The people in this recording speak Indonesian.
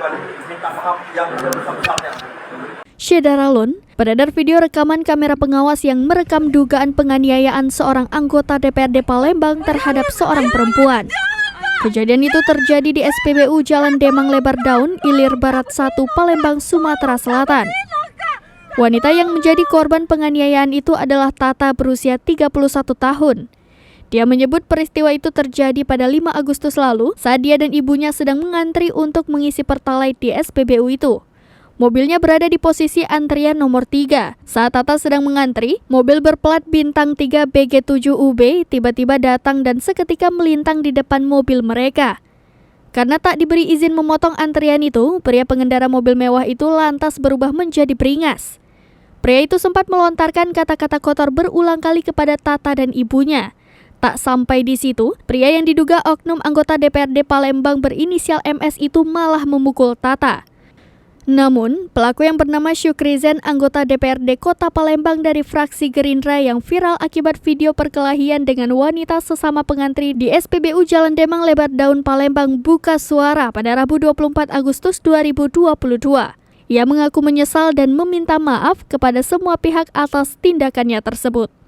pribadi minta maaf yang sebesar-besarnya. Syederalun, beredar video rekaman kamera pengawas yang merekam dugaan penganiayaan seorang anggota DPRD Palembang terhadap seorang perempuan. Kejadian itu terjadi di SPBU Jalan Demang Lebar Daun, Ilir Barat 1, Palembang, Sumatera Selatan. Wanita yang menjadi korban penganiayaan itu adalah Tata berusia 31 tahun. Dia menyebut peristiwa itu terjadi pada 5 Agustus lalu saat dia dan ibunya sedang mengantri untuk mengisi Pertalite di SPBU itu. Mobilnya berada di posisi antrian nomor 3. Saat Tata sedang mengantri, mobil berplat bintang 3 BG7UB tiba-tiba datang dan seketika melintang di depan mobil mereka. Karena tak diberi izin memotong antrian itu, pria pengendara mobil mewah itu lantas berubah menjadi beringas. Pria itu sempat melontarkan kata-kata kotor berulang kali kepada Tata dan ibunya. Tak sampai di situ, pria yang diduga oknum anggota DPRD Palembang berinisial MS itu malah memukul Tata. Namun, pelaku yang bernama Syukrizen, anggota DPRD Kota Palembang dari fraksi Gerindra yang viral akibat video perkelahian dengan wanita sesama pengantri di SPBU Jalan Demang Lebar Daun Palembang buka suara pada Rabu 24 Agustus 2022. Ia mengaku menyesal dan meminta maaf kepada semua pihak atas tindakannya tersebut.